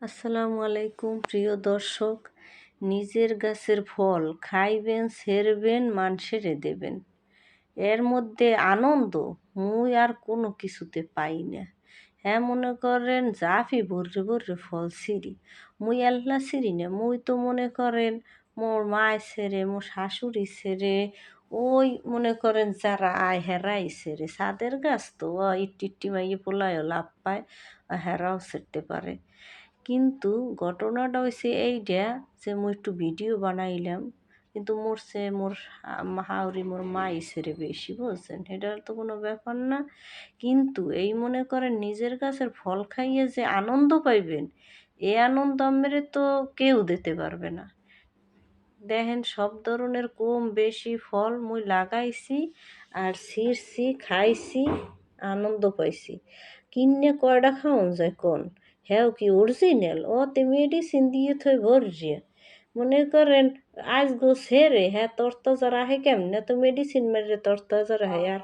আসসালামু আলাইকুম প্রিয় দর্শক। নিজের গাছের ফল খাইবেন, সেরবেন, মানুষেরে দেবেন। এর মধ্যে আনন্দ মুই আর কোনো কিছুতে পাই না। হ্যাঁ, মনে করেন জাফি ভর্রে ভর্রে ফল ছিঁড়ি, মুই আল্লাহ ছিঁড়ি না। মুই তো মনে করেন মোর মায় ছেড়ে, মোর শাশুড়ি ছেড়ে, ওই মনে করেন যারা আয় হেরাই ছেড়ে, ছাদের গাছ তো ইটি ইটি মাইয়ে পোলায়ও লাভ পায়, হেরাও ছেড়তে পারে। কিন্তু ঘটনাটা হয়েছে এইটা যে মুই একটু ভিডিও বানাইলাম, কিন্তু মোর হাওরি মোর মাই ছেড়ে বেশি, বুঝছেন? এটা তো কোনো ব্যাপার না। কিন্তু এই মনে করেন নিজের গাছের ফল খাইয়ে যে আনন্দ পাইবেন, এই আনন্দ আমারে তো কেউ দিতে পারবে না। দেখেন, সব ধরনের কম বেশি ফল মুই লাগাইছি আর ছিঁড়ছি, খাইছি, আনন্দ পাইছি। কিনে কয়টা খাওন যায় কোন? হ্যাঁ, কি অরিজিনাল? ওতে মেডিসিন দিয়ে থই ভরিয়ে। মনে করেন আজ গো সেরে হ্যাঁ তরতাজা রাহে কেমনে? তো মেডিসিন মেরে তরতাজা রাহে। আর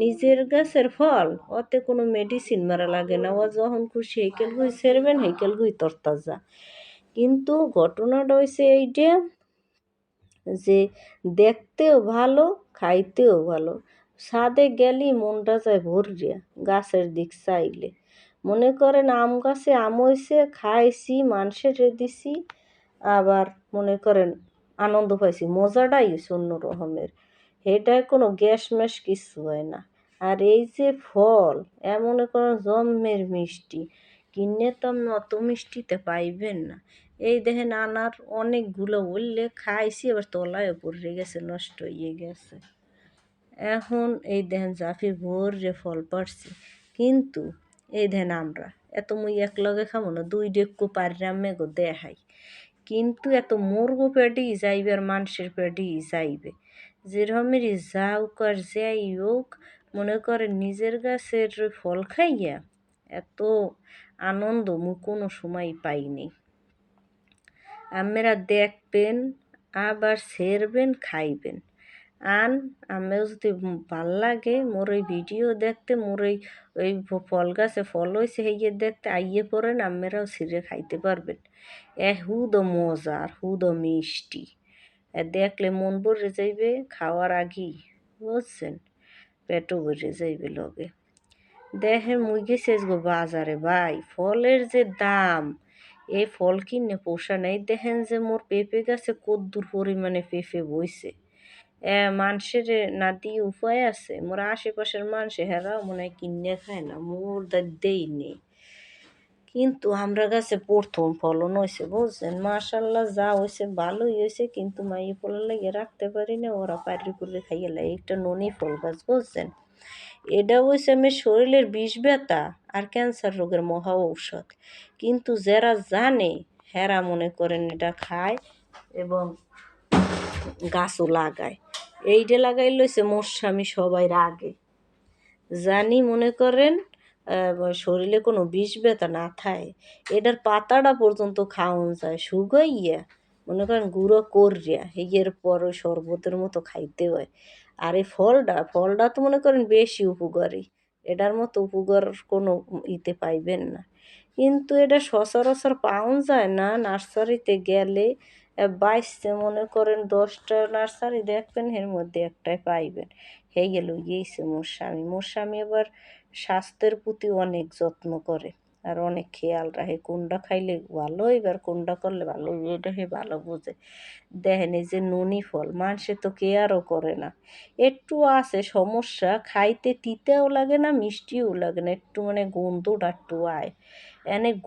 নিজের গাছের ফল ওতে কোনো মেডিসিন মারা লাগে না। ও যখন খুশি হেকেল গুই সেরবেন, হেকেল গুই তরতাজা। কিন্তু ঘটনাটা হয়েছে এইটা যে দেখতেও ভালো, খাইতেও ভালো। ছাদে গেলি মনটা যায় ভরিয়া গাছের দিক চাইলে। মনে করেন আম গাছে আম হইছে, খাইছি, মানুষের দিছি, আবার মনে করেন আনন্দ পাইছি, মজাটাই হয়েছে অন্য রকমের। এটায় কোনো গ্যাস ম্যাস কিছু হয় না। আর এই যে ফল, মনে করেন জম্মের মিষ্টি, কিনে তো আপনি অত মিষ্টিতে পাইবেন না। এই দেখেন আনার অনেকগুলো উঠলে খাইছি, এবার তলায়ও পড়ে গেছে, নষ্ট হয়ে গেছে। এখন এই দেখেন জাফি ভোরে ফল পারছি, কিন্তু এই দেখেন আমরা এত মুই একলগে খাবো না, দুই ডেক্কু পারি আমি গো দেখাই। কিন্তু এত মুরগো পেটেই যাইবে আর মানুষের পেটেই যাইবে। যেরকমেরই যাওক আর যাই হোক, মনে করে নিজের গাছের ফল খাইয়া এত আনন্দ মুই কোনো সময় পাইনি। আপনারা দেখবেন, আবার সেরবেন, খাইবেন। আন আমিও যদি ভাল লাগে মোর ওই ভিডিও দেখতে, মোর ওই ফল গাছে ফল হয়েছে হেয়ে দেখতে আইয়ে পড়েন, আপনারাও ছিঁড়ে খাইতে পারবেন। হুদো মজা আর হুদো মিষ্টি। দেখলে মন ভরে যাইবে খাওয়ার আগেই, বুঝছেন? পেটও ভরে যাইবে লগে। দেখেন মুই গেছি আজকে বাজারে, ভাই ফলের যে দাম, এই ফল কিনে পোষা নাই। দেখেন যে মোর পেঁপে গাছে কদ্দুর পরিমাণে পেঁপে বইছে। মানুষের না দিয়ে উপায় আছে? মোর আশেপাশের মানুষ হেরাও মনে হয় কিনে খায় না, মোর দেই নেই। কিন্তু আমরা গাছে প্রথম ফলন হয়েছে, বুঝছেন? মাশাল্লাহ, যা হয়েছে ভালোই হয়েছে, কিন্তু মাইয়ে ফলের লাগিয়ে রাখতে পারি না, ওরা পারি করে খাইয়ে লাগে। একটা ননি ফল গাছ, বুঝছেন? এটা হয়েছে আমি শরীরের বিষ ব্যথা আর ক্যান্সার রোগের মহা ঔষধ। কিন্তু যারা জানে হেরা মনে করেন এটা খায় এবং গাছও লাগায়। এইটা লাগাই লইছে মোর স্বামী সবাই আগে। জানি মনে করেন শরীরে কোনো বিষ ব্যথা না থাকে, এটার পাতাটা পর্যন্ত খাওয়ান যায় শুকাইয়া, মনে করেন গুঁড়ো করিয়া এর পর ওই শরবতের মতো খাইতে হয়। আর এই ফলটা তো মনে করেন বেশি উপকারী, এটার মতো উপকার কোনো ইতে পাইবেন না। কিন্তু এটা সচরাচর পাওয়া যায় না। নার্সারিতে গেলে বাইশে মনে করেন 10টা নার্সারি দেখবেন, এর মধ্যে একটাই পাইবেন। হয়ে গেল গিয়েছে মোর স্বামী আবার স্বাস্থ্যের প্রতি অনেক যত্ন করে আর অনেক খেয়াল রাখে, কোনটা খাইলে ভালো হইবে আর কোনটা করলে ভালো হইবে এটা সে ভালো বোঝে। দেখেন এই যে নুনি ফল, মানুষে তো কেয়ারও করে না। একটু আছে সমস্যা, খাইতে তিতেও লাগে না, মিষ্টিও লাগে না, একটু মানে গন্ধটা একটু আয়।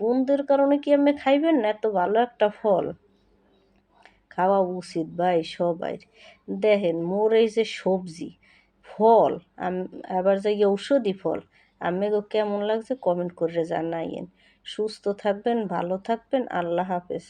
গন্ধের কারণে কি আপনি খাইবেন না? এত ভালো একটা ফল খাওয়া উচিত ভাই সবাই। দেখেন মোর এই যে সবজি ফল, আবার যে ঔষধি ফল, গো কেমন লাগছে কমেন্ট করে জানাইয়েন। সুস্থ থাকবেন, ভালো থাকবেন, আল্লাহ হাফেজ।